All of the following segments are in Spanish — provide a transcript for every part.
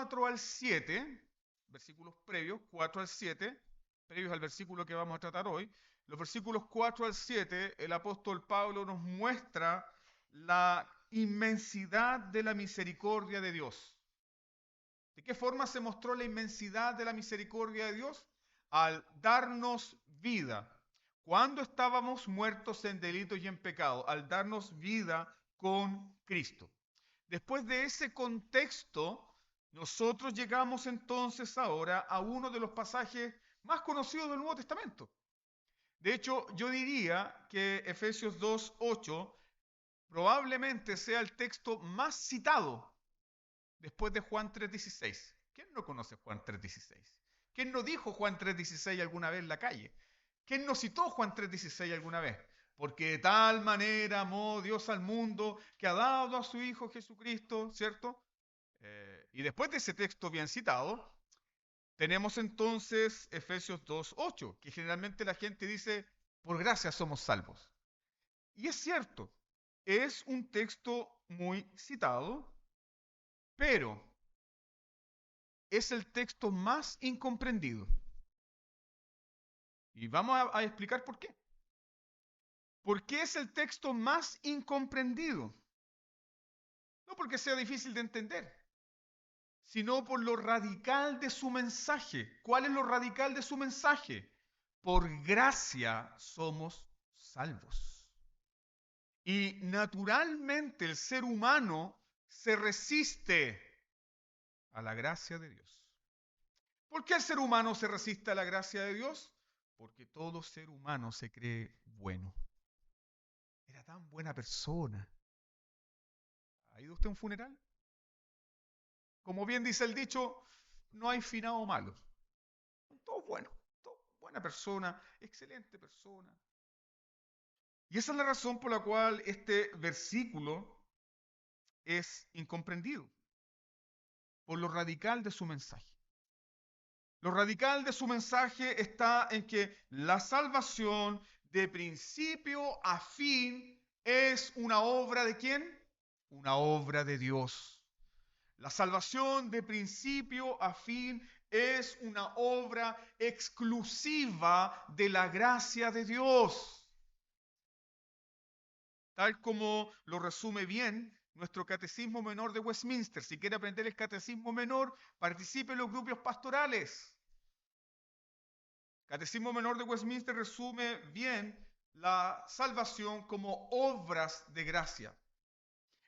4 al 7, versículos previos, 4 al 7, previos al versículo que vamos a tratar hoy, los versículos 4 al 7, el apóstol Pablo nos muestra la inmensidad de la misericordia de Dios. ¿De qué forma se mostró la inmensidad de la misericordia de Dios? Al darnos vida. Cuando estábamos muertos en delitos y en pecado, al darnos vida con Cristo. Después de ese contexto, nosotros llegamos entonces ahora a uno de los pasajes más conocidos del Nuevo Testamento. De hecho, yo diría que Efesios 2:8 probablemente sea el texto más citado después de Juan 3:16. ¿Quién no conoce Juan 3:16? ¿Quién no dijo Juan 3:16 alguna vez en la calle? ¿Quién no citó Juan 3:16 alguna vez? Porque de tal manera amó Dios al mundo que ha dado a su Hijo Jesucristo, ¿cierto? Y después de ese texto bien citado, tenemos entonces Efesios 2:8, que generalmente la gente dice, por gracia somos salvos. Y es cierto, es un texto muy citado, pero es el texto más incomprendido. Y vamos a explicar por qué. ¿Por qué es el texto más incomprendido? No porque sea difícil de entender, sino por lo radical de su mensaje. ¿Cuál es lo radical de su mensaje? Por gracia somos salvos. Y naturalmente el ser humano se resiste a la gracia de Dios. ¿Por qué el ser humano se resiste a la gracia de Dios? Porque todo ser humano se cree bueno. Era tan buena persona. ¿Ha ido usted a un funeral? Como bien dice el dicho, no hay finado malo. Todo bueno, todo buena persona, excelente persona. Y esa es la razón por la cual este versículo es incomprendido, por lo radical de su mensaje. Lo radical de su mensaje está en que la salvación de principio a fin es una obra ¿de quién? Una obra de Dios. La salvación de principio a fin es una obra exclusiva de la gracia de Dios. Tal como lo resume bien nuestro Catecismo Menor de Westminster. Si quiere aprender el Catecismo Menor, participe en los grupos pastorales. Catecismo Menor de Westminster resume bien la salvación como obras de gracia.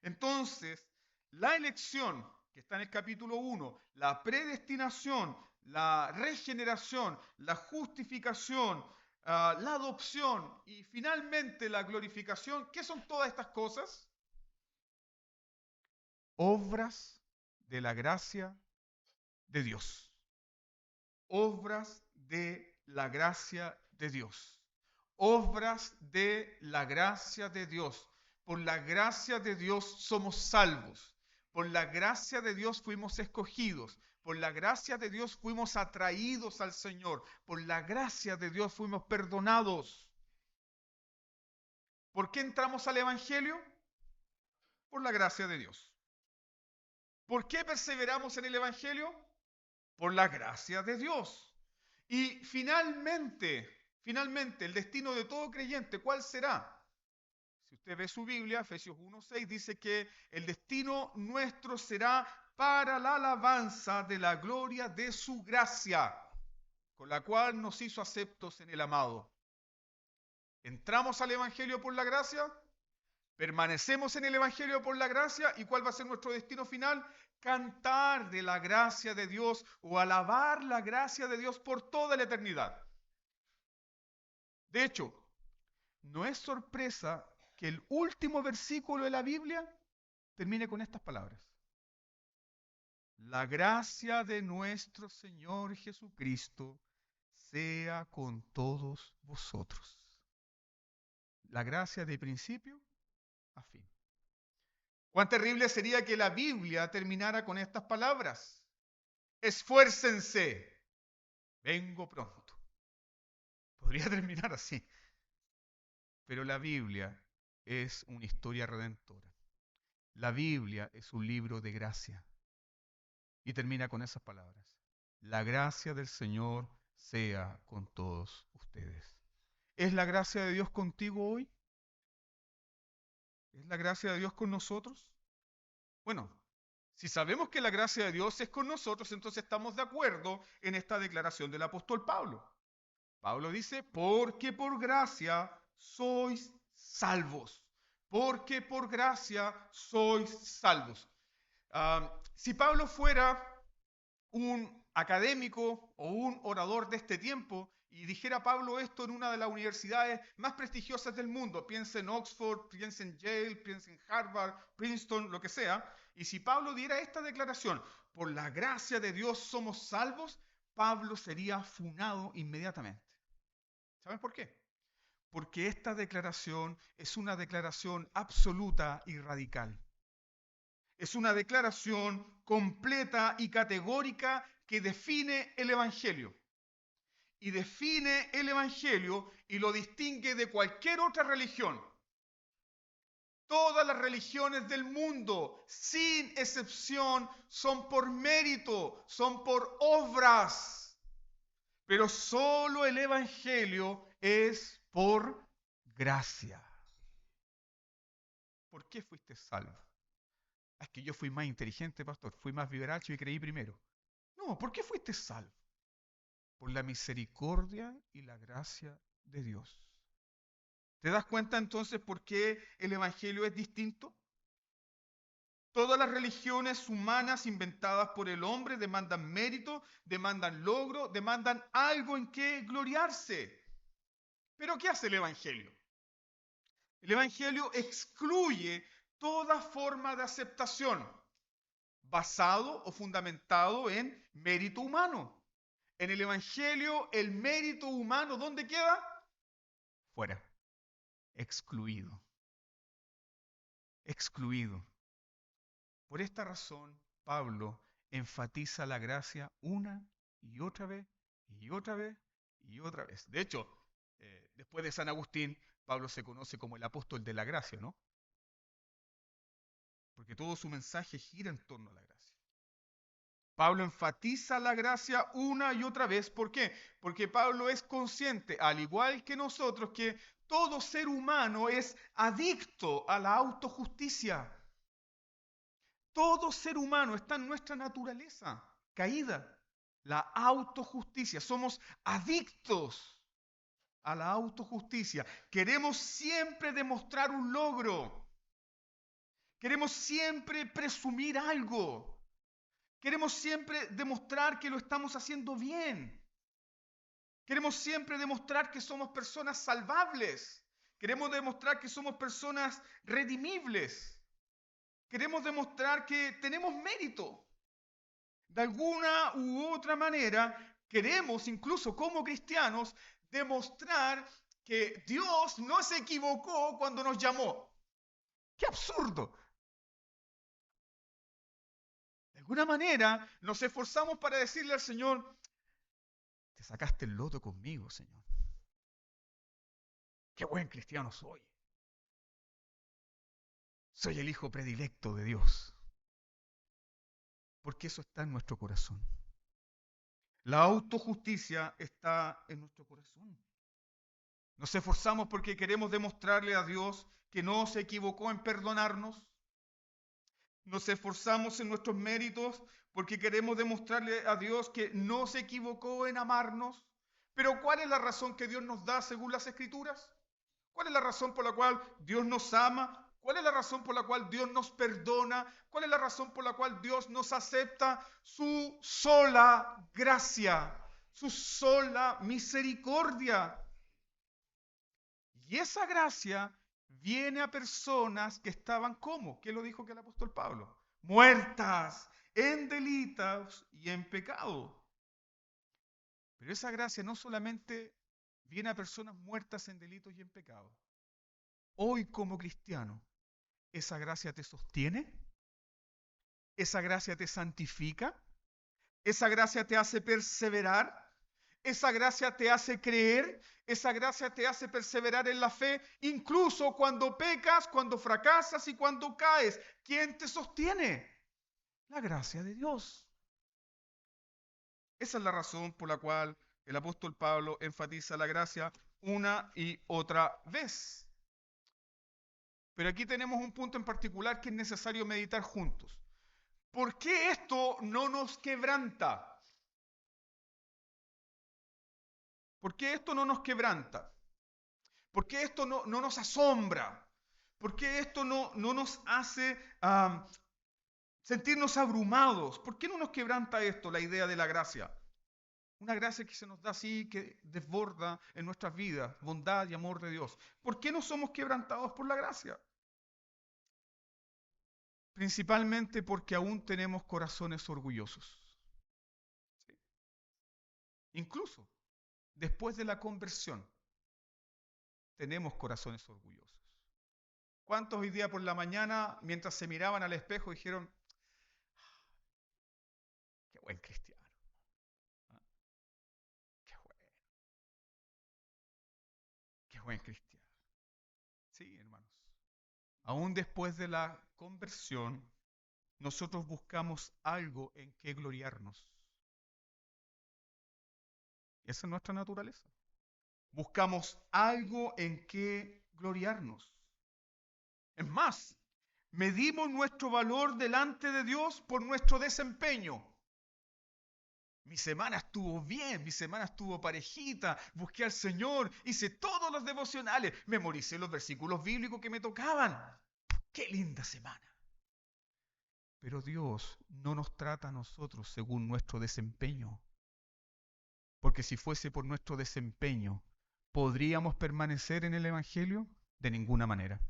Entonces, la elección, que está en el capítulo 1, la predestinación, la regeneración, la justificación, la adopción y finalmente la glorificación, ¿qué son todas estas cosas? Obras de la gracia de Dios. Obras de la gracia de Dios. Obras de la gracia de Dios. Por la gracia de Dios somos salvos. Por la gracia de Dios fuimos escogidos. Por la gracia de Dios fuimos atraídos al Señor. Por la gracia de Dios fuimos perdonados. ¿Por qué entramos al Evangelio? Por la gracia de Dios. ¿Por qué perseveramos en el Evangelio? Por la gracia de Dios. Y finalmente, el destino de todo creyente, ¿cuál será? Si usted ve su Biblia, Efesios 1:6 dice que el destino nuestro será para la alabanza de la gloria de su gracia, con la cual nos hizo aceptos en el amado. Entramos al Evangelio por la gracia, permanecemos en el Evangelio por la gracia, ¿y cuál va a ser nuestro destino final? Cantar de la gracia de Dios o alabar la gracia de Dios por toda la eternidad. De hecho, no es sorpresa que el último versículo de la Biblia termine con estas palabras. La gracia de nuestro Señor Jesucristo sea con todos vosotros. La gracia de principio a fin. Cuán terrible sería que la Biblia terminara con estas palabras. Esfuércense, vengo pronto. Podría terminar así. Pero la Biblia es una historia redentora. La Biblia es un libro de gracia. Y termina con esas palabras. La gracia del Señor sea con todos ustedes. ¿Es la gracia de Dios contigo hoy? ¿Es la gracia de Dios con nosotros? Bueno, si sabemos que la gracia de Dios es con nosotros, entonces estamos de acuerdo en esta declaración del apóstol Pablo. Pablo dice, porque por gracia sois salvos. Porque por gracia sois salvos. Si Pablo fuera un académico o un orador de este tiempo y dijera Pablo esto en una de las universidades más prestigiosas del mundo, piensa en Oxford, piensa en Yale, piensa en Harvard, Princeton, lo que sea, y si Pablo diera esta declaración, por la gracia de Dios somos salvos, Pablo sería funado inmediatamente. ¿Saben por qué? Porque esta declaración es una declaración absoluta y radical. Es una declaración completa y categórica que define el Evangelio. Y define el Evangelio y lo distingue de cualquier otra religión. Todas las religiones del mundo, sin excepción, son por mérito, son por obras. Pero solo el Evangelio es por gracia. ¿Por qué fuiste salvo? Es que yo fui más inteligente, pastor, fui más vivaracho y creí primero. No, ¿por qué fuiste salvo? Por la misericordia y la gracia de Dios. ¿Te das cuenta entonces por qué el Evangelio es distinto? Todas las religiones humanas inventadas por el hombre demandan mérito, demandan logro, demandan algo en que gloriarse. ¿Pero qué hace el Evangelio? El Evangelio excluye toda forma de aceptación basado o fundamentado en mérito humano. En el Evangelio, el mérito humano, ¿dónde queda? Fuera. Excluido. Excluido. Por esta razón, Pablo enfatiza la gracia una y otra vez, y otra vez, y otra vez. De hecho, después de San Agustín, Pablo se conoce como el apóstol de la gracia, ¿no? Porque todo su mensaje gira en torno a la gracia. Pablo enfatiza la gracia una y otra vez. ¿Por qué? Porque Pablo es consciente, al igual que nosotros, que todo ser humano es adicto a la autojusticia. Todo ser humano está en nuestra naturaleza caída. La autojusticia. Somos adictos a la autojusticia. Queremos siempre demostrar un logro. Queremos siempre presumir algo. Queremos siempre demostrar que lo estamos haciendo bien. Queremos siempre demostrar que somos personas salvables. Queremos demostrar que somos personas redimibles. Queremos demostrar que tenemos mérito. De alguna u otra manera, queremos, incluso como cristianos, demostrar que Dios no se equivocó cuando nos llamó. ¡Qué absurdo! De alguna manera, nos esforzamos para decirle al Señor, te sacaste el loto conmigo, Señor. ¡Qué buen cristiano soy! Soy el hijo predilecto de Dios. Porque eso está en nuestro corazón. La autojusticia está en nuestro corazón. Nos esforzamos porque queremos demostrarle a Dios que no se equivocó en perdonarnos. Nos esforzamos en nuestros méritos porque queremos demostrarle a Dios que no se equivocó en amarnos. Pero ¿cuál es la razón que Dios nos da según las Escrituras? ¿Cuál es la razón por la cual Dios nos ama? ¿Cuál es la razón por la cual Dios nos perdona? ¿Cuál es la razón por la cual Dios nos acepta? Su sola gracia, su sola misericordia. Y esa gracia viene a personas que estaban ¿cómo? ¿Qué lo dijo que el apóstol Pablo? Muertas en delitos y en pecado. Pero esa gracia no solamente viene a personas muertas en delitos y en pecado. Hoy como cristiano, ¿esa gracia te sostiene? ¿Esa gracia te santifica? ¿Esa gracia te hace perseverar? ¿Esa gracia te hace creer? ¿Esa gracia te hace perseverar en la fe? Incluso cuando pecas, cuando fracasas y cuando caes. ¿Quién te sostiene? La gracia de Dios. Esa es la razón por la cual el apóstol Pablo enfatiza la gracia una y otra vez. Pero aquí tenemos un punto en particular que es necesario meditar juntos. ¿Por qué esto no nos quebranta? ¿Por qué esto no nos quebranta? ¿Por qué esto no nos asombra? ¿Por qué esto no nos hace sentirnos abrumados? ¿Por qué no nos quebranta esto, la idea de la gracia? Una gracia que se nos da así, que desborda en nuestras vidas, bondad y amor de Dios. ¿Por qué no somos quebrantados por la gracia? Principalmente porque aún tenemos corazones orgullosos. ¿Sí? Incluso después de la conversión, tenemos corazones orgullosos. ¿Cuántos hoy día por la mañana, mientras se miraban al espejo, dijeron, qué buen cristiano, ¿ah? Qué buen cristiano? Sí, hermanos. Aún después de la conversión, nosotros buscamos algo en que gloriarnos. Esa es nuestra naturaleza. Buscamos algo en que gloriarnos. Es más, medimos nuestro valor delante de Dios por nuestro desempeño. Mi semana estuvo bien, mi semana estuvo parejita, busqué al Señor, hice todos los devocionales, memoricé los versículos bíblicos que me tocaban. ¡Qué linda semana! Pero Dios no nos trata a nosotros según nuestro desempeño. Porque si fuese por nuestro desempeño, ¿podríamos permanecer en el Evangelio? De ninguna manera.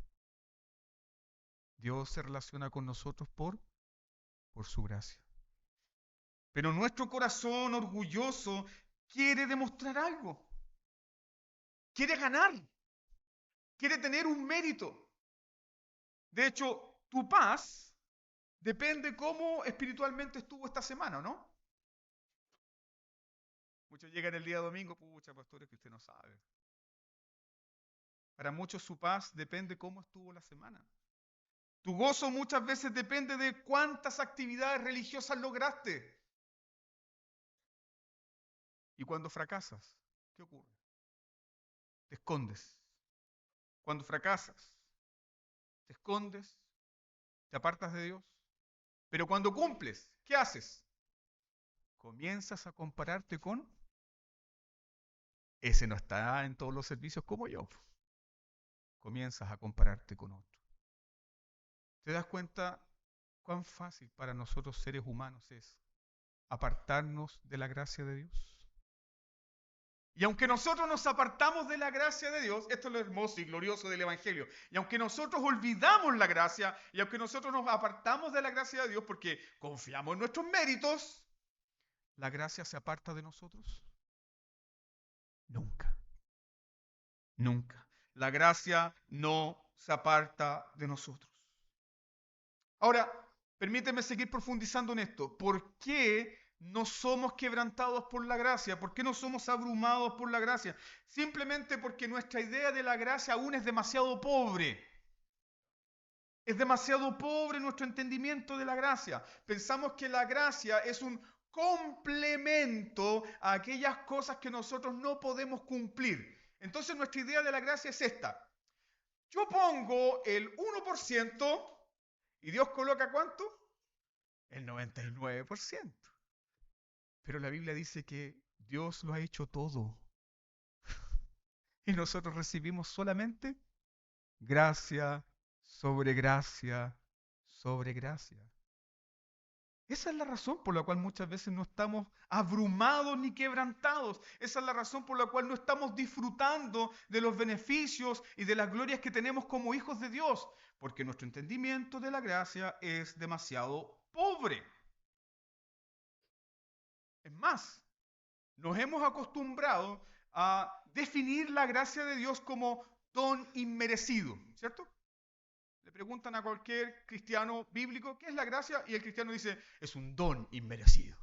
Dios se relaciona con nosotros por su gracia. Pero nuestro corazón orgulloso quiere demostrar algo. Quiere ganar. Quiere tener un mérito. De hecho, tu paz depende cómo espiritualmente estuvo esta semana, ¿no? Muchos llegan el día domingo, pucha, pastores, que usted no sabe. Para muchos su paz depende cómo estuvo la semana. Tu gozo muchas veces depende de cuántas actividades religiosas lograste. Y cuando fracasas, ¿qué ocurre? Te escondes. Cuando fracasas, te escondes, te apartas de Dios. Pero cuando cumples, ¿qué haces? Comienzas a compararte con ese no está en todos los servicios como yo. Comienzas a compararte con otro. ¿Te das cuenta cuán fácil para nosotros seres humanos es apartarnos de la gracia de Dios? Y aunque nosotros nos apartamos de la gracia de Dios, esto es lo hermoso y glorioso del Evangelio, y aunque nosotros olvidamos la gracia, y aunque nosotros nos apartamos de la gracia de Dios porque confiamos en nuestros méritos, ¿la gracia se aparta de nosotros? Nunca. Nunca. La gracia no se aparta de nosotros. Ahora, permíteme seguir profundizando en esto. ¿Por qué no somos quebrantados por la gracia? ¿Por qué no somos abrumados por la gracia? Simplemente porque nuestra idea de la gracia aún es demasiado pobre. Es demasiado pobre nuestro entendimiento de la gracia. Pensamos que la gracia es un complemento a aquellas cosas que nosotros no podemos cumplir. Entonces nuestra idea de la gracia es esta. Yo pongo el 1% y Dios coloca ¿cuánto? El 99%. Pero la Biblia dice que Dios lo ha hecho todo. Y nosotros recibimos solamente gracia sobre gracia sobre gracia. Esa es la razón por la cual muchas veces no estamos abrumados ni quebrantados. Esa es la razón por la cual no estamos disfrutando de los beneficios y de las glorias que tenemos como hijos de Dios. Porque nuestro entendimiento de la gracia es demasiado pobre. Es más, nos hemos acostumbrado a definir la gracia de Dios como don inmerecido, ¿cierto? Le preguntan a cualquier cristiano bíblico, ¿qué es la gracia? Y el cristiano dice, es un don inmerecido.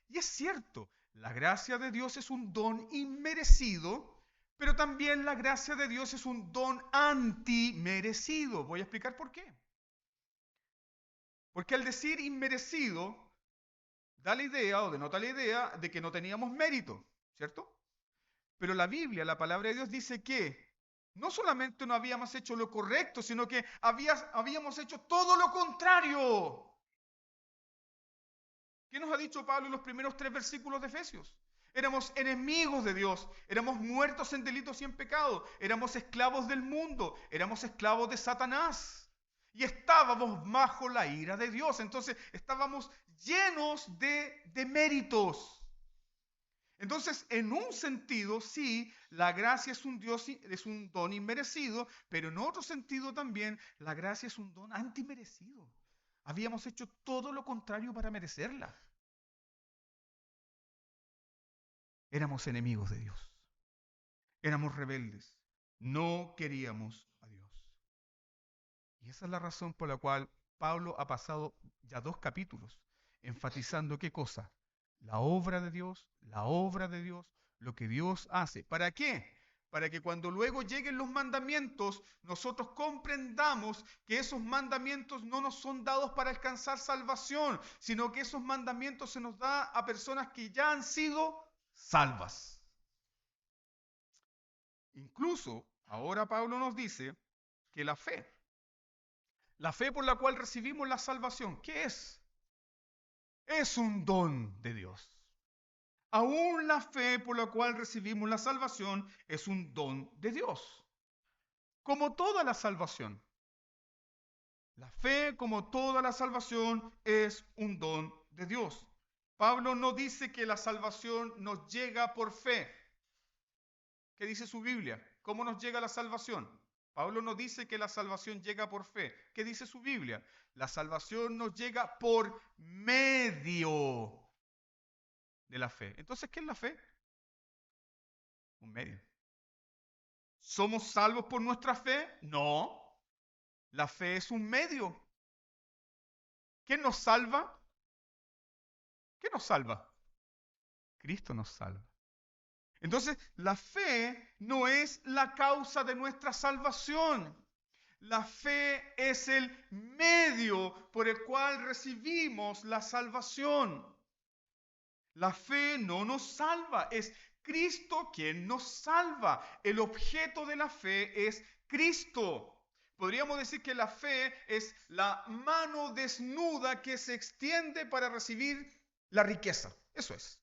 Y es cierto, la gracia de Dios es un don inmerecido, pero también la gracia de Dios es un don antimerecido. Voy a explicar por qué. Porque al decir inmerecido, da la idea o denota la idea de que no teníamos mérito, ¿cierto? Pero la Biblia, la palabra de Dios dice que no solamente no habíamos hecho lo correcto, sino que habíamos hecho todo lo contrario. ¿Qué nos ha dicho Pablo en los primeros 3 versículos de Efesios? Éramos enemigos de Dios, éramos muertos en delitos y en pecado, éramos esclavos del mundo, éramos esclavos de Satanás. Y estábamos bajo la ira de Dios. Entonces estábamos llenos de méritos. Entonces, en un sentido, sí, la gracia es un don inmerecido, pero en otro sentido también, la gracia es un don antimerecido. Habíamos hecho todo lo contrario para merecerla. Éramos enemigos de Dios. Éramos rebeldes. No queríamos a Dios. Y esa es la razón por la cual Pablo ha pasado ya 2 capítulos enfatizando qué cosa. La obra de Dios, lo que Dios hace. ¿Para qué? Para que cuando luego lleguen los mandamientos, nosotros comprendamos que esos mandamientos no nos son dados para alcanzar salvación, sino que esos mandamientos se nos da a personas que ya han sido salvas. Incluso, ahora Pablo nos dice que la fe por la cual recibimos la salvación, ¿qué es? Es un don de Dios. Aún la fe por la cual recibimos la salvación es un don de Dios. Como toda la salvación. La fe, como toda la salvación, es un don de Dios. Pablo no dice que la salvación nos llega por fe. ¿Qué dice su Biblia? ¿Cómo nos llega la salvación? Pablo no dice que la salvación llega por fe. ¿Qué dice su Biblia? La salvación nos llega por medio de la fe. Entonces, ¿qué es la fe? Un medio. ¿Somos salvos por nuestra fe? No. La fe es un medio. ¿Qué nos salva? ¿Qué nos salva? Cristo nos salva. Entonces, la fe no es la causa de nuestra salvación. La fe es el medio por el cual recibimos la salvación. La fe no nos salva, es Cristo quien nos salva. El objeto de la fe es Cristo. Podríamos decir que la fe es la mano desnuda que se extiende para recibir la riqueza. Eso es.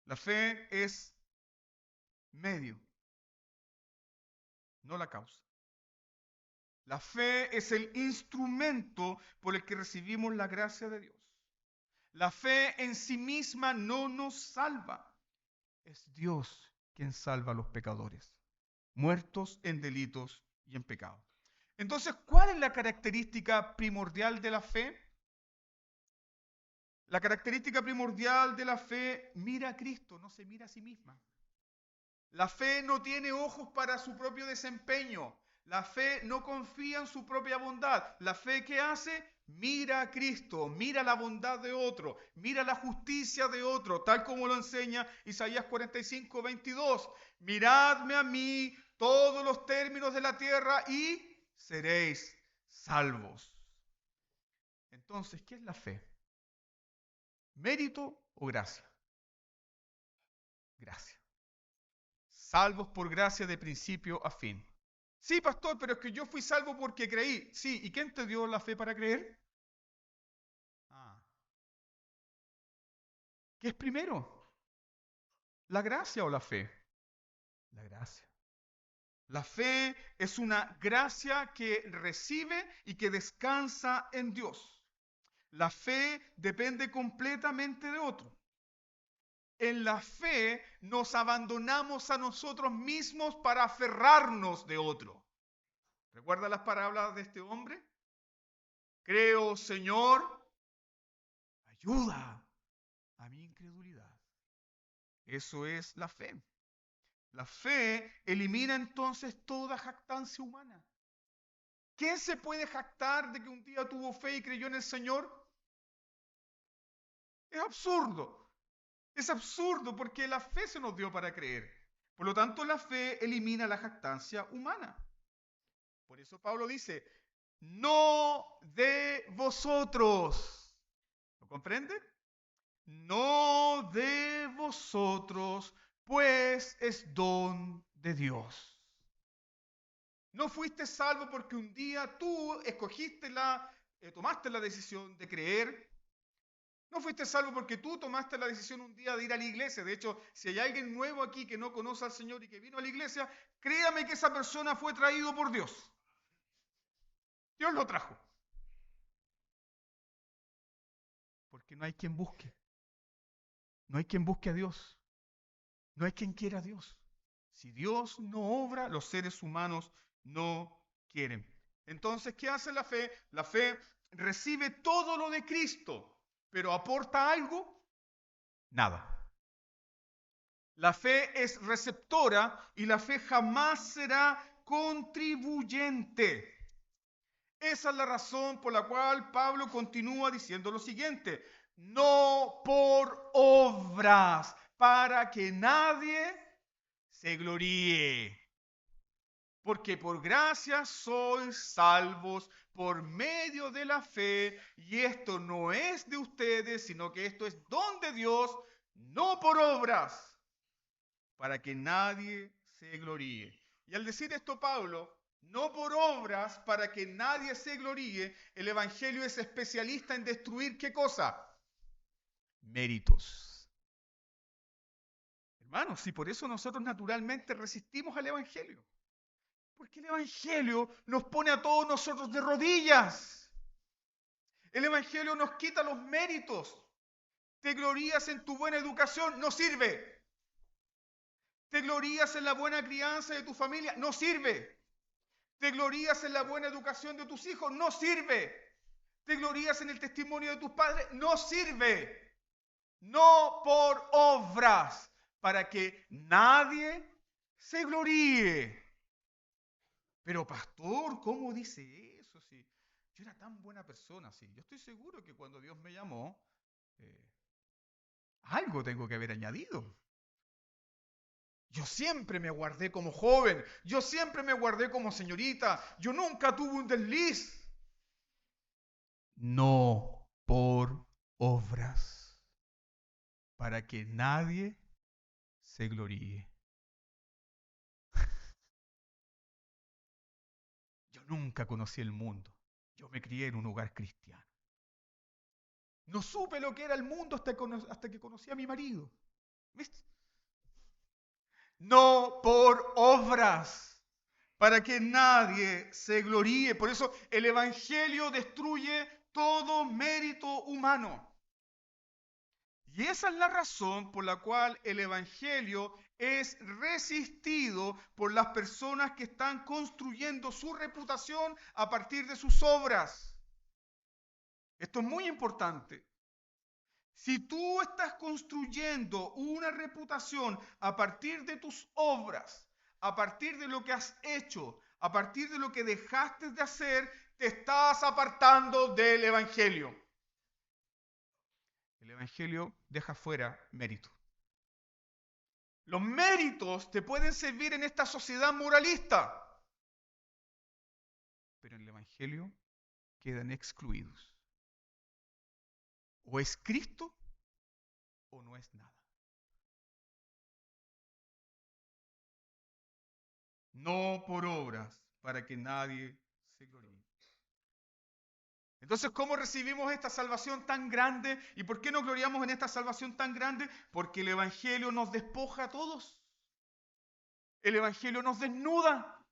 La fe es medio, no la causa. La fe es el instrumento por el que recibimos la gracia de Dios. La fe en sí misma no nos salva. Es Dios quien salva a los pecadores, muertos en delitos y en pecado. Entonces, ¿cuál es la característica primordial de la fe? La característica primordial de la fe mira a Cristo, no se mira a sí misma. La fe no tiene ojos para su propio desempeño. La fe no confía en su propia bondad. La fe, ¿qué hace? Mira a Cristo, mira la bondad de otro, mira la justicia de otro, tal como lo enseña Isaías 45, 22. Miradme a mí todos los términos de la tierra y seréis salvos. Entonces, ¿qué es la fe? ¿Mérito o gracia? Gracia. Salvos por gracia de principio a fin. Sí, pastor, pero es que yo fui salvo porque creí. Sí, ¿y quién te dio la fe para creer? ¿Qué es primero? ¿La gracia o la fe? La gracia. La fe es una gracia que recibe y que descansa en Dios. La fe depende completamente de otro. En la fe nos abandonamos a nosotros mismos para aferrarnos de otro. ¿Recuerda las palabras de este hombre? Creo, Señor, ayuda a mi incredulidad. Eso es la fe. La fe elimina entonces toda jactancia humana. ¿Quién se puede jactar de que un día tuvo fe y creyó en el Señor? Es absurdo. Es absurdo porque la fe se nos dio para creer. Por lo tanto, la fe elimina la jactancia humana. Por eso Pablo dice, no de vosotros. ¿Comprende? No de vosotros, pues es don de Dios. No fuiste salvo porque un día tú tomaste la decisión de creer. No fuiste salvo porque tú tomaste la decisión un día de ir a la iglesia. De hecho, si hay alguien nuevo aquí que no conoce al Señor y que vino a la iglesia, créame que esa persona fue traído por Dios. Dios lo trajo. Porque no hay quien busque. No hay quien busque a Dios. No hay quien quiera a Dios. Si Dios no obra, los seres humanos no quieren. Entonces, ¿qué hace la fe? La fe recibe todo lo de Cristo, pero ¿aporta algo? Nada. La fe es receptora y la fe jamás será contribuyente. Esa es la razón por la cual Pablo continúa diciendo lo siguiente: no por obras, para que nadie se gloríe. Porque por gracia sois salvos por medio de la fe, y esto no es de ustedes, sino que esto es don de Dios, no por obras, para que nadie se gloríe. Y al decir esto Pablo, no por obras, para que nadie se gloríe, el Evangelio es especialista en destruir ¿qué cosa? Méritos. Hermanos, si por eso nosotros naturalmente resistimos al Evangelio. Porque el Evangelio nos pone a todos nosotros de rodillas. El Evangelio nos quita los méritos. Te glorías en tu buena educación, no sirve. Te glorías en la buena crianza de tu familia, no sirve. Te glorías en la buena educación de tus hijos, no sirve. Te glorías en el testimonio de tus padres, no sirve. No por obras, para que nadie se gloríe. Pero pastor, ¿cómo dice eso? Si yo era tan buena persona, sí. Yo estoy seguro que cuando Dios me llamó, algo tengo que haber añadido. Yo siempre me guardé como joven, yo siempre me guardé como señorita, yo nunca tuve un desliz. No por obras, para que nadie se gloríe. Yo nunca conocí el mundo, yo me crié en un hogar cristiano. No supe lo que era el mundo hasta que conocí a mi marido. ¿Viste? No por obras, para que nadie se gloríe. Por eso el Evangelio destruye todo mérito humano. Y esa es la razón por la cual el Evangelio es resistido por las personas que están construyendo su reputación a partir de sus obras. Esto es muy importante. Si tú estás construyendo una reputación a partir de tus obras, a partir de lo que has hecho, a partir de lo que dejaste de hacer, te estás apartando del Evangelio. El Evangelio deja fuera mérito. Los méritos te pueden servir en esta sociedad moralista, pero en el Evangelio quedan excluidos. O es Cristo o no es nada. No por obras, para que nadie se gloríe. Entonces, ¿cómo recibimos esta salvación tan grande? ¿Y por qué nos gloriamos en esta salvación tan grande? Porque el Evangelio nos despoja a todos. El Evangelio nos desnuda.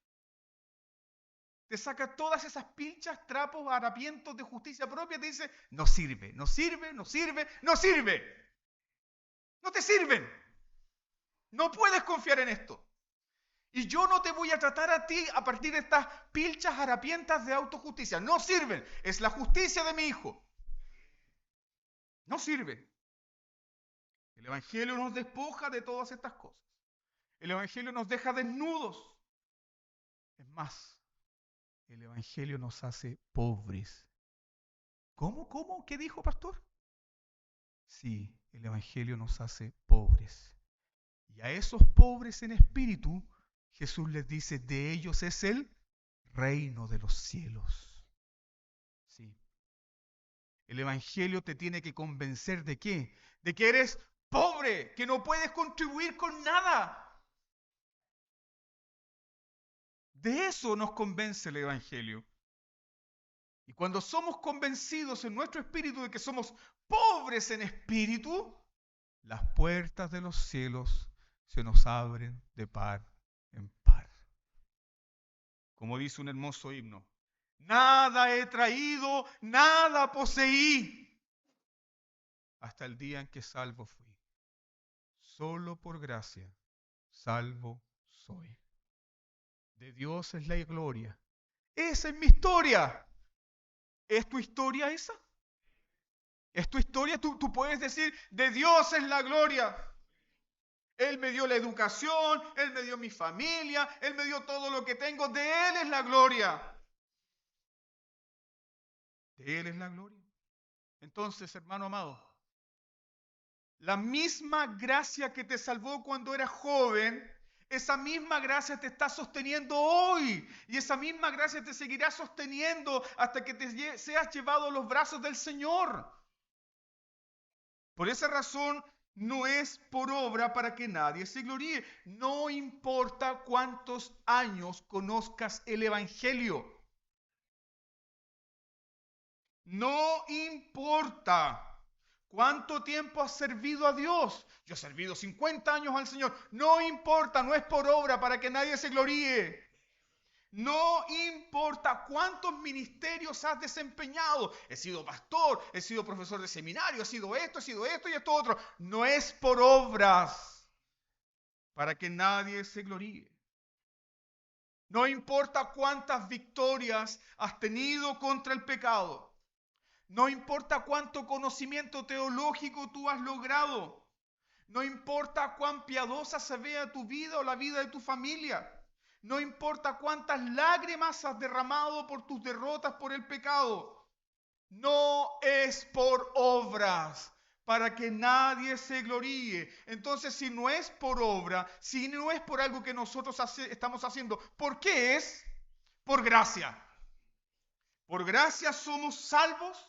Te saca todas esas pilchas, trapos, harapientos de justicia propia y te dice, no sirve, no sirve, no sirve, no sirve. No te sirven. No puedes confiar en esto. Y yo no te voy a tratar a ti a partir de estas pilchas harapientas de autojusticia. No sirven. Es la justicia de mi hijo. No sirve. El Evangelio nos despoja de todas estas cosas. El Evangelio nos deja desnudos. Es más, el Evangelio nos hace pobres. ¿Cómo? ¿Cómo? ¿Qué dijo, pastor? Sí, el Evangelio nos hace pobres. Y a esos pobres en espíritu, Jesús les dice, de ellos es el reino de los cielos. Sí. El Evangelio te tiene que convencer ¿de qué? De que eres pobre, que no puedes contribuir con nada. De eso nos convence el Evangelio. Y cuando somos convencidos en nuestro espíritu de que somos pobres en espíritu, las puertas de los cielos se nos abren de par en par. Como dice un hermoso himno, nada he traído, nada poseí, hasta el día en que salvo fui. Solo por gracia, salvo soy. De Dios es la gloria. Esa es mi historia. ¿Es tu historia esa? ¿Es tu historia? Tú puedes decir, de Dios es la gloria. Él me dio la educación, Él me dio mi familia, Él me dio todo lo que tengo. De Él es la gloria. De Él es la gloria. Entonces, hermano amado, la misma gracia que te salvó cuando eras joven, esa misma gracia te está sosteniendo hoy. Y esa misma gracia te seguirá sosteniendo hasta que te seas llevado a los brazos del Señor. Por esa razón, no es por obra para que nadie se gloríe. No importa cuántos años conozcas el Evangelio. No importa cuánto tiempo has servido a Dios. Yo he servido 50 años al Señor. No importa, no es por obra para que nadie se gloríe. No importa cuántos ministerios has desempeñado. He sido pastor, he sido profesor de seminario, he sido esto y esto otro. No es por obras para que nadie se gloríe. No importa cuántas victorias has tenido contra el pecado. No importa cuánto conocimiento teológico tú has logrado. No importa cuán piadosa se vea tu vida o la vida de tu familia. No importa cuántas lágrimas has derramado por tus derrotas por el pecado. No es por obras para que nadie se gloríe. Entonces, si no es por obra, si no es por algo que nosotros estamos haciendo, ¿por qué es? Por gracia. Por gracia somos salvos.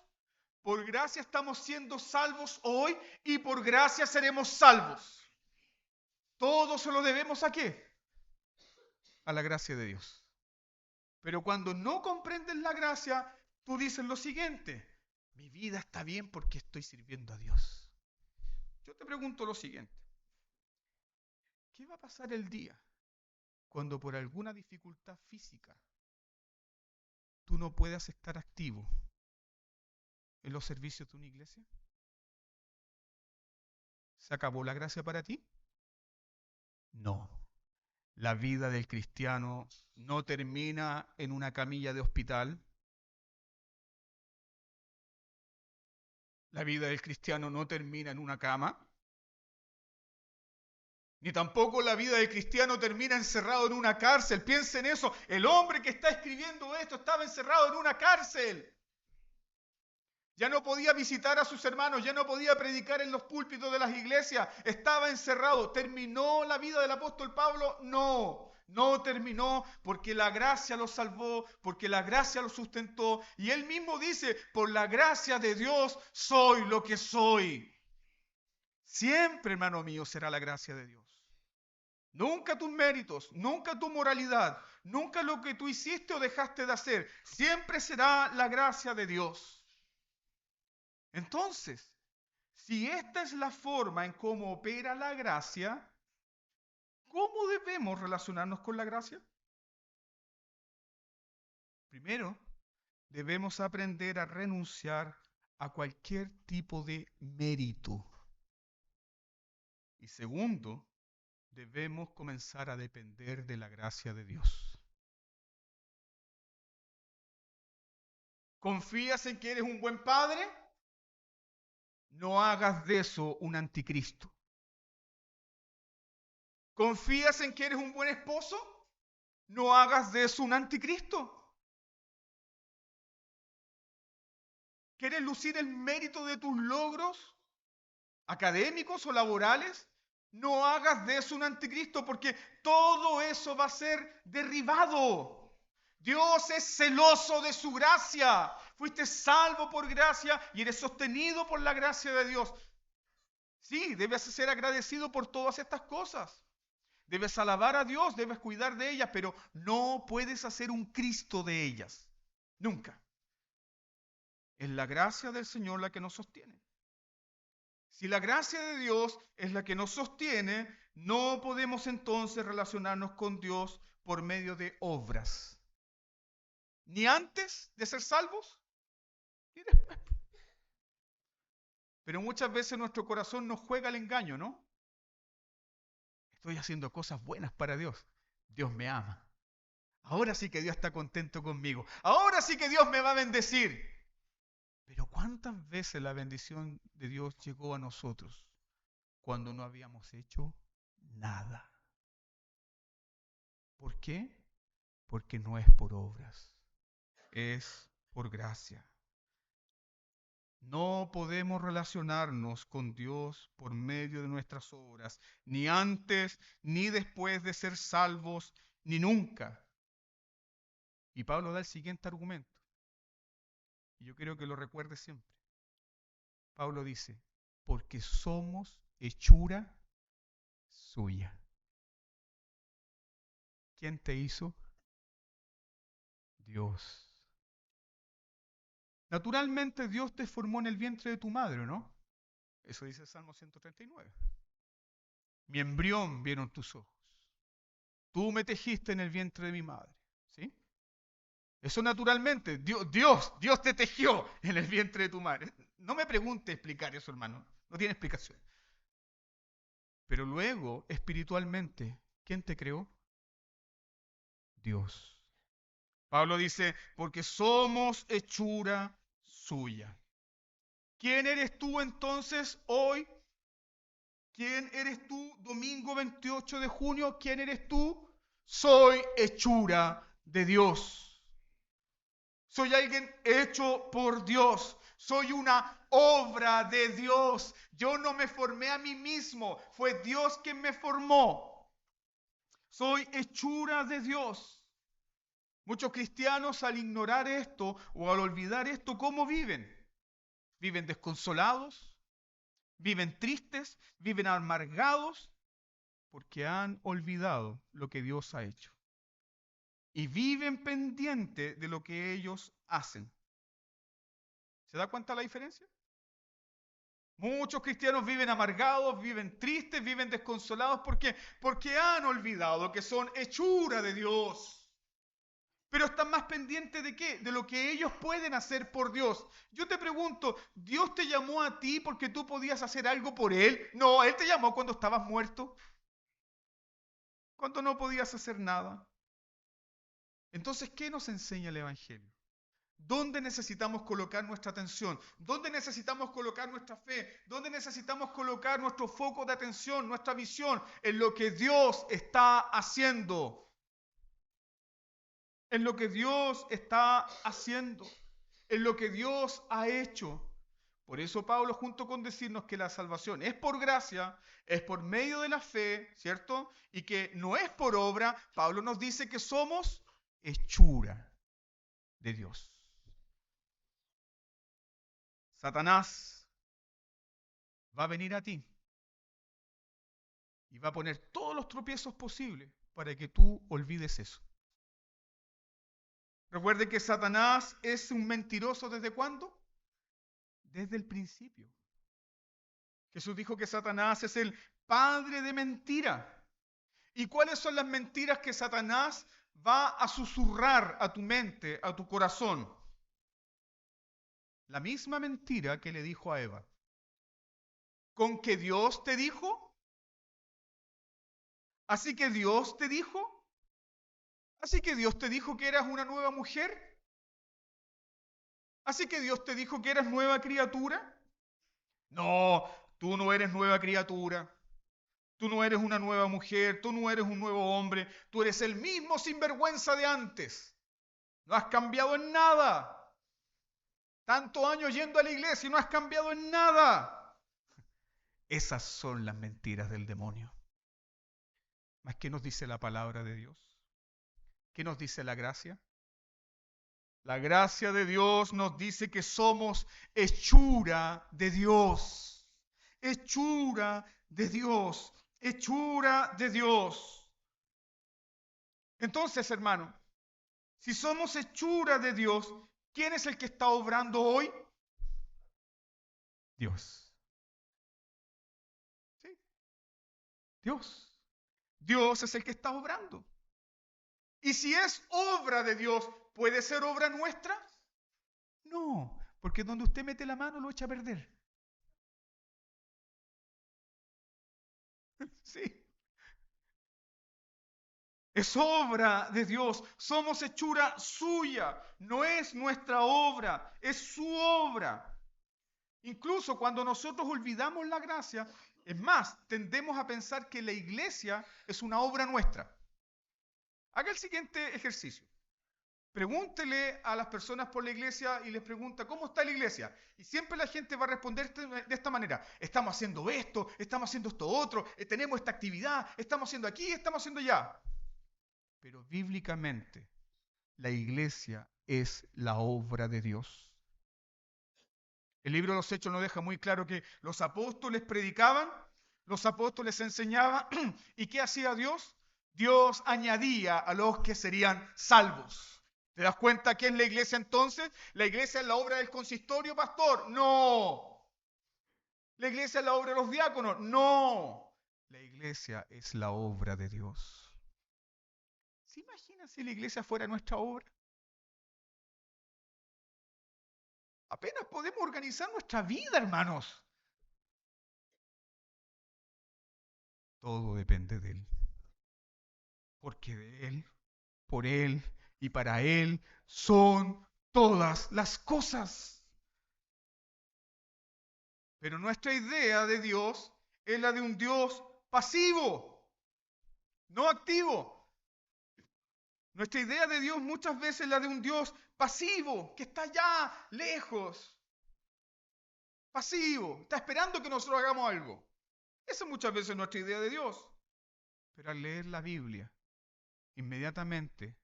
Por gracia estamos siendo salvos hoy y por gracia seremos salvos. Todo se lo debemos ¿a qué? A la gracia de Dios. Pero cuando no comprendes la gracia, tú dices lo siguiente: mi vida está bien porque estoy sirviendo a Dios. Yo te pregunto lo siguiente: ¿qué va a pasar el día cuando por alguna dificultad física tú no puedas estar activo en los servicios de una iglesia? ¿Se acabó la gracia para ti? No. La vida del cristiano no termina en una camilla de hospital. La vida del cristiano no termina en una cama. Ni tampoco la vida del cristiano termina encerrado en una cárcel. Piensa en eso. El hombre que está escribiendo esto estaba encerrado en una cárcel. Ya no podía visitar a sus hermanos, ya no podía predicar en los púlpitos de las iglesias, estaba encerrado. ¿Terminó la vida del apóstol Pablo? No, no terminó, porque la gracia lo salvó, porque la gracia lo sustentó. Y él mismo dice, por la gracia de Dios soy lo que soy. Siempre, hermano mío, será la gracia de Dios. Nunca tus méritos, nunca tu moralidad, nunca lo que tú hiciste o dejaste de hacer. Siempre será la gracia de Dios. Entonces, si esta es la forma en cómo opera la gracia, ¿cómo debemos relacionarnos con la gracia? Primero, debemos aprender a renunciar a cualquier tipo de mérito. Y segundo, debemos comenzar a depender de la gracia de Dios. ¿Confías en que eres un buen padre? No hagas de eso un anticristo. ¿Confías en que eres un buen esposo? No hagas de eso un anticristo. ¿Quieres lucir el mérito de tus logros académicos o laborales? No hagas de eso un anticristo, porque todo eso va a ser derribado. Dios es celoso de su gracia. Fuiste salvo por gracia y eres sostenido por la gracia de Dios. Sí, debes ser agradecido por todas estas cosas. Debes alabar a Dios, debes cuidar de ellas, pero no puedes hacer un Cristo de ellas. Nunca. Es la gracia del Señor la que nos sostiene. Si la gracia de Dios es la que nos sostiene, no podemos entonces relacionarnos con Dios por medio de obras. Ni antes de ser salvos, ni después. Pero muchas veces nuestro corazón nos juega el engaño, ¿no? Estoy haciendo cosas buenas para Dios. Dios me ama. Ahora sí que Dios está contento conmigo. Ahora sí que Dios me va a bendecir. Pero ¿cuántas veces la bendición de Dios llegó a nosotros cuando no habíamos hecho nada? ¿Por qué? Porque no es por obras, es por gracia. No podemos relacionarnos con Dios por medio de nuestras obras, ni antes, ni después de ser salvos, ni nunca. Y Pablo da el siguiente argumento, y yo quiero que lo recuerde siempre. Pablo dice, porque somos hechura suya. ¿Quién te hizo? Dios. Naturalmente Dios te formó en el vientre de tu madre, ¿no? Eso dice el Salmo 139. Mi embrión vieron tus ojos. Tú me tejiste en el vientre de mi madre. ¿Sí? Eso naturalmente, Dios te tejió en el vientre de tu madre. No me pregunte explicar eso, hermano. No tiene explicación. Pero luego, espiritualmente, ¿quién te creó? Dios. Pablo dice, porque somos hechura suya. ¿Quién eres tú entonces hoy? ¿Quién eres tú domingo 28 de junio? ¿Quién eres tú? Soy hechura de Dios. Soy alguien hecho por Dios. Soy una obra de Dios. Yo no me formé a mí mismo. Fue Dios quien me formó. Soy hechura de Dios. Muchos cristianos al ignorar esto o al olvidar esto, ¿cómo viven? Viven desconsolados, viven tristes, viven amargados porque han olvidado lo que Dios ha hecho. Y viven pendientes de lo que ellos hacen. ¿Se da cuenta la diferencia? Muchos cristianos viven amargados, viven tristes, viven desconsolados. ¿Por qué? Porque han olvidado que son hechura de Dios. Pero están más pendientes de qué? De lo que ellos pueden hacer por Dios. Yo te pregunto, ¿Dios te llamó a ti porque tú podías hacer algo por Él? No, Él te llamó cuando estabas muerto, cuando no podías hacer nada. Entonces, ¿qué nos enseña el Evangelio? ¿Dónde necesitamos colocar nuestra atención? ¿Dónde necesitamos colocar nuestra fe? ¿Dónde necesitamos colocar nuestro foco de atención, nuestra visión? En lo que Dios está haciendo. En lo que Dios está haciendo. En lo que Dios ha hecho. Por eso Pablo, junto con decirnos que la salvación es por gracia, es por medio de la fe, ¿cierto? Y que no es por obra, Pablo nos dice que somos hechura de Dios. Satanás va a venir a ti y va a poner todos los tropiezos posibles para que tú olvides eso. Recuerde que Satanás es un mentiroso ¿desde cuándo? Desde el principio. Jesús dijo que Satanás es el padre de mentira. ¿Y cuáles son las mentiras que Satanás va a susurrar a tu mente, a tu corazón? La misma mentira que le dijo a Eva. ¿Con que Dios te dijo? ¿Así que Dios te dijo? ¿Así que Dios te dijo que eras una nueva mujer? ¿Así que Dios te dijo que eras nueva criatura? No, tú no eres nueva criatura. Tú no eres una nueva mujer, tú no eres un nuevo hombre, tú eres el mismo sinvergüenza de antes. No has cambiado en nada. Tantos años yendo a la iglesia y no has cambiado en nada. Esas son las mentiras del demonio. ¿Mas qué nos dice la palabra de Dios? ¿Qué nos dice la gracia? La gracia de Dios nos dice que somos hechura de Dios. Hechura de Dios. Hechura de Dios. Entonces, hermano, si somos hechura de Dios, ¿quién es el que está obrando hoy? Dios. ¿Sí? Dios. Dios es el que está obrando. Y si es obra de Dios, ¿puede ser obra nuestra? No, porque donde usted mete la mano lo echa a perder. Sí. Es obra de Dios. Somos hechura suya. No es nuestra obra, es su obra. Incluso cuando nosotros olvidamos la gracia, es más, tendemos a pensar que la iglesia es una obra nuestra. Haga el siguiente ejercicio. Pregúntele a las personas por la iglesia y les pregunta, ¿cómo está la iglesia? Y siempre la gente va a responder de esta manera. Estamos haciendo esto otro, tenemos esta actividad, estamos haciendo aquí, estamos haciendo allá. Pero bíblicamente, la iglesia es la obra de Dios. El libro de los Hechos nos deja muy claro que los apóstoles predicaban, los apóstoles enseñaban, ¿y qué hacía Dios? Dios añadía a los que serían salvos. ¿Te das cuenta qué es la iglesia entonces? ¿La iglesia es la obra del consistorio, pastor? No. ¿La iglesia es la obra de los diáconos? No. La iglesia es la obra de Dios. ¿Se imaginan si la iglesia fuera nuestra obra? Apenas podemos organizar nuestra vida, hermanos. Todo depende de Él. Porque de Él, por Él y para Él son todas las cosas. Pero nuestra idea de Dios es la de un Dios pasivo, no activo. Nuestra idea de Dios muchas veces es la de un Dios pasivo, que está allá lejos. Pasivo, está esperando que nosotros hagamos algo. Esa es muchas veces nuestra idea de Dios. Pero al leer la Biblia, inmediatamente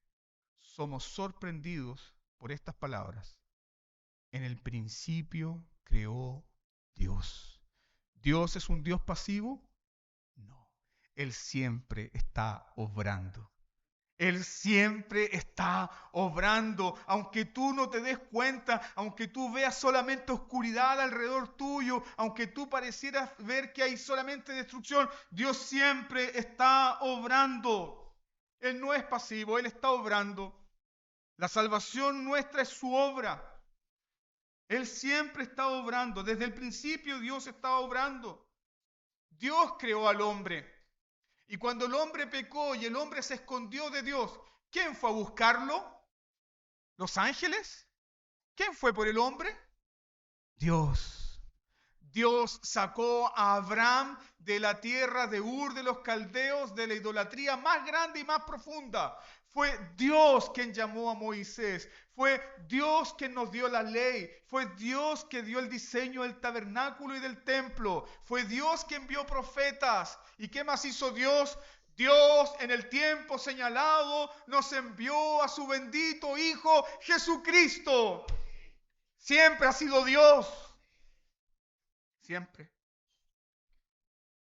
somos sorprendidos por estas palabras. En el principio creó Dios. ¿Dios es un Dios pasivo? No. Él siempre está obrando. Él siempre está obrando, aunque tú no te des cuenta, aunque tú veas solamente oscuridad alrededor tuyo, aunque tú parecieras ver que hay solamente destrucción, Dios siempre está obrando. Él no es pasivo, Él está obrando. La salvación nuestra es su obra. Él siempre está obrando. Desde el principio Dios está obrando. Dios creó al hombre. Y cuando el hombre pecó y el hombre se escondió de Dios, ¿quién fue a buscarlo? ¿Los ángeles? ¿Quién fue por el hombre? Dios. Dios sacó a Abraham de la tierra de Ur de los caldeos, de la idolatría más grande y más profunda. Fue Dios quien llamó a Moisés. Fue Dios quien nos dio la ley. Fue Dios que dio el diseño del tabernáculo y del templo. Fue Dios quien envió profetas. ¿Y qué más hizo Dios? Dios en el tiempo señalado nos envió a su bendito Hijo Jesucristo. Siempre ha sido Dios. Siempre.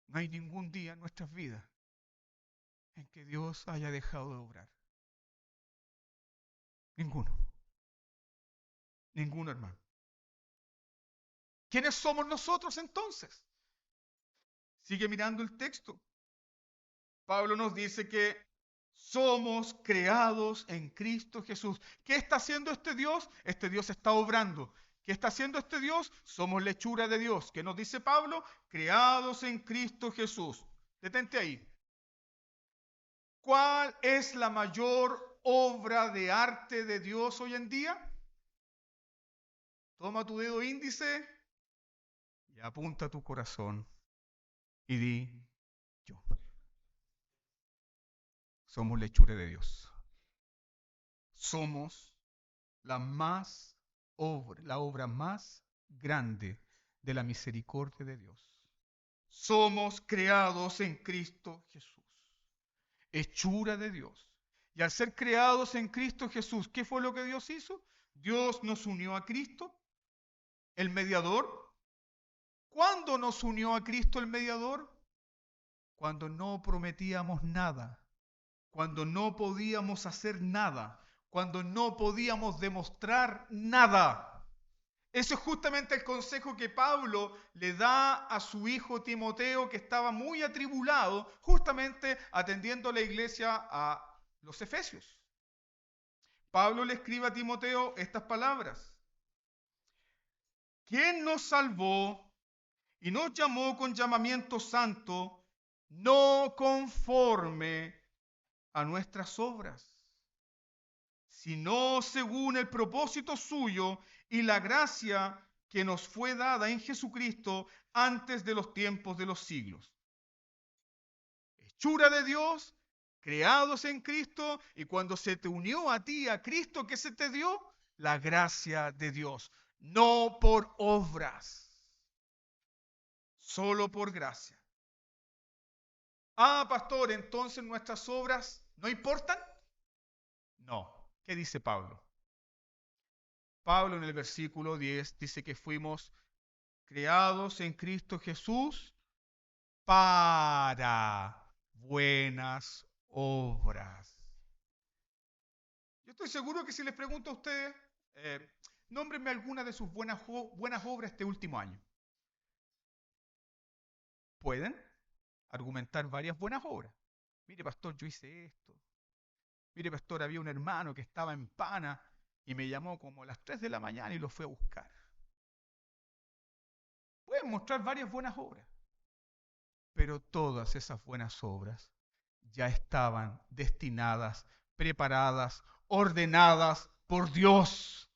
No hay ningún día en nuestras vidas en que Dios haya dejado de obrar. Ninguno. Ninguno, hermano. ¿Quiénes somos nosotros entonces? Sigue mirando el texto. Pablo nos dice que somos creados en Cristo Jesús. ¿Qué está haciendo este Dios? Este Dios está obrando. ¿Qué está haciendo este Dios? Somos la hechura de Dios. ¿Qué nos dice Pablo? Creados en Cristo Jesús. Detente ahí. ¿Cuál es la mayor obra de arte de Dios hoy en día? Toma tu dedo índice y apunta tu corazón y di yo. Somos la hechura de Dios. Somos la obra más grande de la misericordia de Dios. Somos creados en Cristo Jesús. Hechura de Dios. Y al ser creados en Cristo Jesús, ¿qué fue lo que Dios hizo? Dios nos unió a Cristo, el mediador. ¿Cuándo nos unió a Cristo el mediador? Cuando no prometíamos nada, cuando no podíamos hacer nada, cuando no podíamos demostrar nada. Eso es justamente el consejo que Pablo le da a su hijo Timoteo, que estaba muy atribulado, justamente atendiendo a la iglesia a los Efesios. Pablo le escribe a Timoteo estas palabras: ¿quién nos salvó y nos llamó con llamamiento santo, no conforme a nuestras obras, sino según el propósito suyo y la gracia que nos fue dada en Jesucristo antes de los tiempos de los siglos? Hechura de Dios, creados en Cristo, y cuando se te unió a ti, a Cristo, ¿qué se te dio? La gracia de Dios, no por obras, solo por gracia. Ah, pastor, entonces nuestras obras no importan. No. ¿Qué dice Pablo? Pablo en el versículo 10 dice que fuimos creados en Cristo Jesús para buenas obras. Yo estoy seguro que si les pregunto a ustedes, nómbrenme alguna de sus buenas obras este último año. Pueden argumentar varias buenas obras. Mire, pastor, yo hice esto. Mire, pastor, había un hermano que estaba en Pana y me llamó como a las 3 de la mañana y lo fue a buscar. Pueden mostrar varias buenas obras, pero todas esas buenas obras ya estaban destinadas, preparadas, ordenadas por Dios.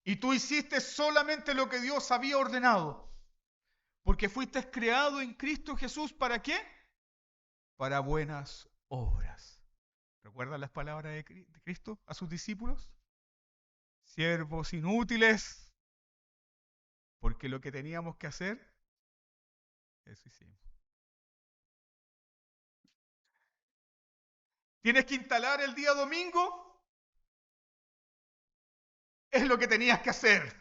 Y tú hiciste solamente lo que Dios había ordenado, porque fuiste creado en Cristo Jesús, ¿para qué? Para buenas obras. ¿Recuerdan las palabras de Cristo a sus discípulos? Siervos inútiles, porque lo que teníamos que hacer, eso hicimos. ¿Tienes que instalar el día domingo? Es lo que tenías que hacer.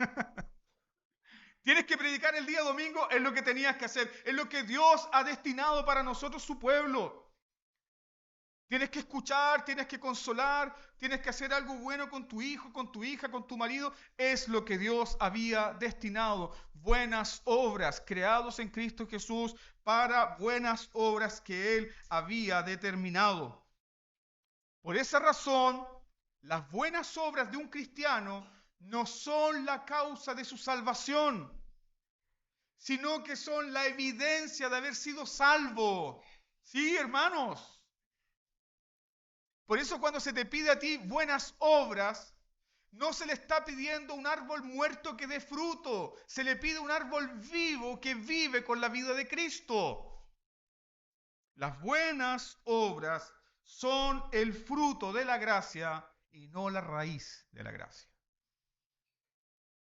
Tienes que predicar el día domingo, es lo que tenías que hacer. Es lo que Dios ha destinado para nosotros, su pueblo. Tienes que escuchar, tienes que consolar, tienes que hacer algo bueno con tu hijo, con tu hija, con tu marido. Es lo que Dios había destinado. Buenas obras, creados en Cristo Jesús para buenas obras que Él había determinado. Por esa razón, las buenas obras de un cristiano no son la causa de su salvación, sino que son la evidencia de haber sido salvo. Sí, hermanos. Por eso cuando se te pide a ti buenas obras, no se le está pidiendo un árbol muerto que dé fruto, se le pide un árbol vivo que vive con la vida de Cristo. Las buenas obras son el fruto de la gracia y no la raíz de la gracia.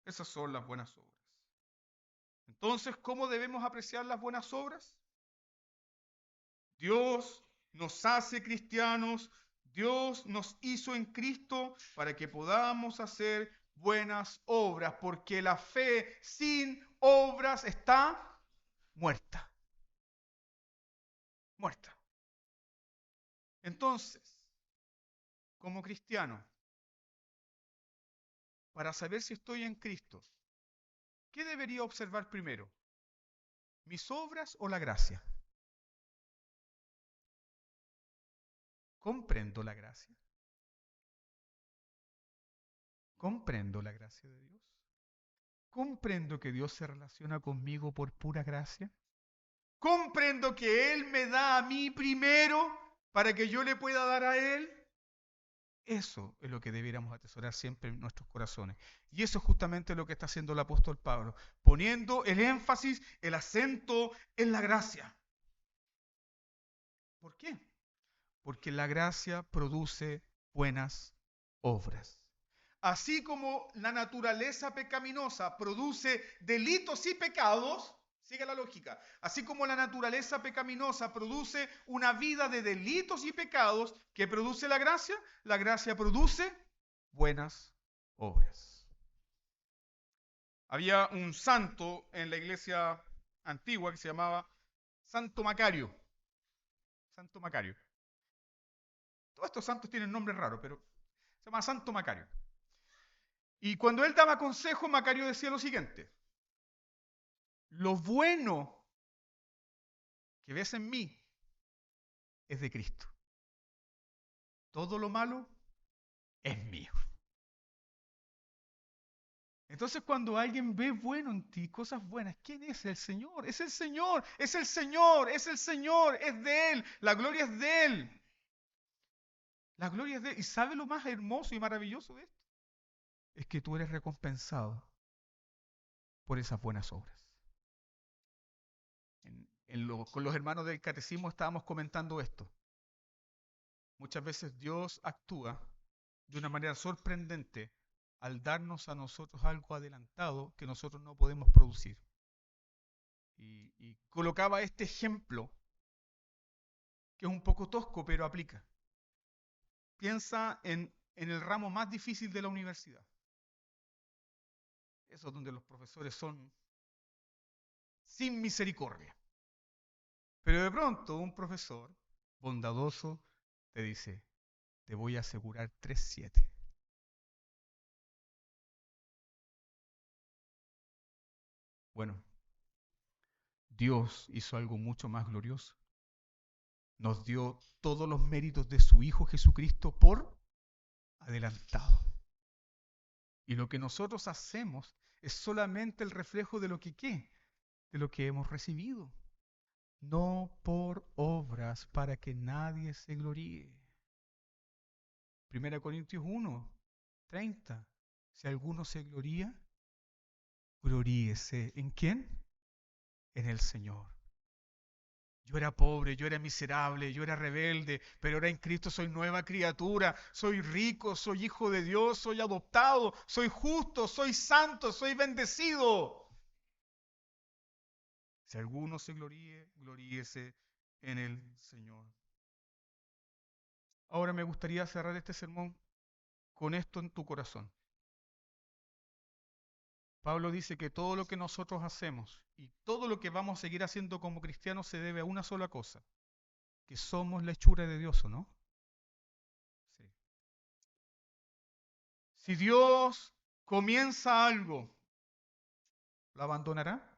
Esas son las buenas obras. Entonces, ¿cómo debemos apreciar las buenas obras? Dios nos hace cristianos, Dios nos hizo en Cristo para que podamos hacer buenas obras, porque la fe sin obras está muerta. Muerta. Entonces, como cristiano, para saber si estoy en Cristo, ¿qué debería observar primero? ¿Mis obras o la gracia? ¿Comprendo la gracia? ¿Comprendo la gracia de Dios? ¿Comprendo que Dios se relaciona conmigo por pura gracia? ¿Comprendo que Él me da a mí primero para que yo le pueda dar a Él? Eso es lo que debiéramos atesorar siempre en nuestros corazones. Y eso es justamente lo que está haciendo el apóstol Pablo, poniendo el énfasis, el acento en la gracia. ¿Por qué? Porque la gracia produce buenas obras. Así como la naturaleza pecaminosa produce delitos y pecados, sigue la lógica, así como la naturaleza pecaminosa produce una vida de delitos y pecados, ¿qué produce la gracia? La gracia produce buenas obras. Había un santo en la iglesia antigua que se llamaba Santo Macario. Santo Macario. Todos estos santos tienen nombres raros, pero se llama Santo Macario. Y cuando él daba consejo, Macario decía lo siguiente: lo bueno que ves en mí es de Cristo. Todo lo malo es mío. Entonces cuando alguien ve bueno en ti, cosas buenas, ¿quién es? El Señor. Es el Señor, es el Señor, es el Señor, es de Él. La gloria es de Él. La gloria es de Él. ¿Y sabe lo más hermoso y maravilloso de esto? Es que tú eres recompensado por esas buenas obras. Con los hermanos del catecismo estábamos comentando esto. Muchas veces Dios actúa de una manera sorprendente al darnos a nosotros algo adelantado que nosotros no podemos producir. Y colocaba este ejemplo, que es un poco tosco, pero aplica. Piensa en el ramo más difícil de la universidad. Eso es donde los profesores son sin misericordia. Pero de pronto un profesor bondadoso te dice: te voy a asegurar 3-7. Bueno, Dios hizo algo mucho más glorioso. Nos dio todos los méritos de su Hijo Jesucristo por adelantado. Y lo que nosotros hacemos es solamente el reflejo de lo que ¿qué? De lo que hemos recibido. No por obras para que nadie se gloríe. 1 Corintios 1:30. Si alguno se gloría, gloríese. ¿En quién? En el Señor. Yo era pobre, yo era miserable, yo era rebelde, pero ahora en Cristo soy nueva criatura, soy rico, soy hijo de Dios, soy adoptado, soy justo, soy santo, soy bendecido. Si alguno se gloríe, gloríese en el Señor. Ahora me gustaría cerrar este sermón con esto en tu corazón. Pablo dice que todo lo que nosotros hacemos y todo lo que vamos a seguir haciendo como cristianos se debe a una sola cosa: que somos la hechura de Dios, ¿o no? Sí. Si Dios comienza algo, ¿lo abandonará?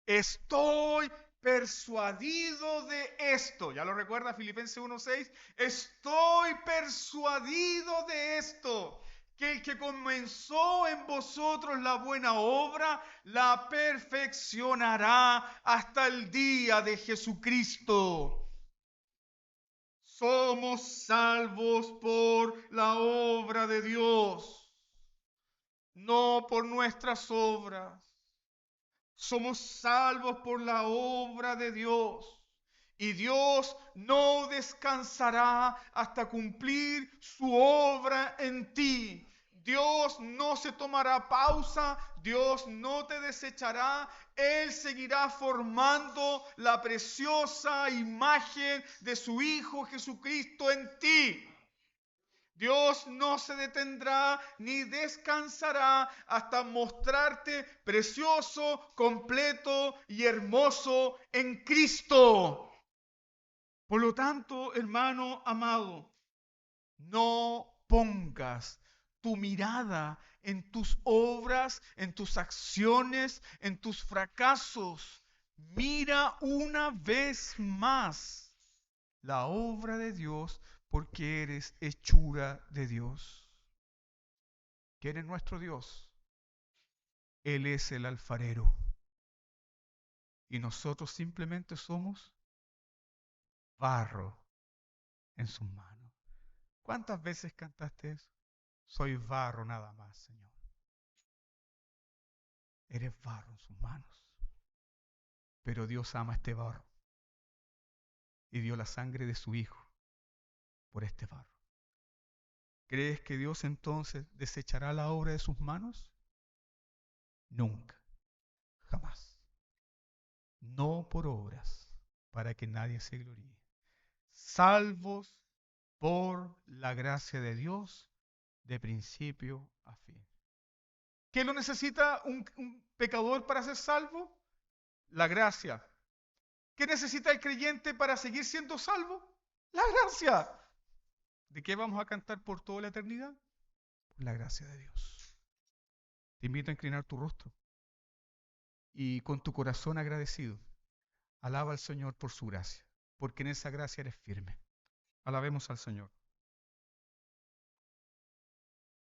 Estoy persuadido de esto. ¿Ya lo recuerda Filipenses 1:6? Estoy persuadido de esto, que el que comenzó en vosotros la buena obra, la perfeccionará hasta el día de Jesucristo. Somos salvos por la obra de Dios, no por nuestras obras. Somos salvos por la obra de Dios. Y Dios no descansará hasta cumplir su obra en ti. Dios no se tomará pausa, Dios no te desechará, Él seguirá formando la preciosa imagen de su Hijo Jesucristo en ti. Dios no se detendrá ni descansará hasta mostrarte precioso, completo y hermoso en Cristo. Por lo tanto, hermano amado, no pongas tu mirada en tus obras, en tus acciones, en tus fracasos. Mira una vez más la obra de Dios, porque eres hechura de Dios. ¿Quién es nuestro Dios? Él es el alfarero. Y nosotros simplemente somos barro en sus manos. ¿Cuántas veces cantaste eso? Soy barro nada más, Señor. Eres barro en sus manos. Pero Dios ama este barro y dio la sangre de su Hijo por este barro. ¿Crees que Dios entonces desechará la obra de sus manos? Nunca, jamás. No por obras, para que nadie se gloríe. Salvos por la gracia de Dios de principio a fin. ¿Qué lo necesita un pecador para ser salvo? La gracia. ¿Qué necesita el creyente para seguir siendo salvo? La gracia. ¿De qué vamos a cantar por toda la eternidad? Por la gracia de Dios. Te invito a inclinar tu rostro y con tu corazón agradecido, alaba al Señor por su gracia, porque en esa gracia eres firme. Alabemos al Señor.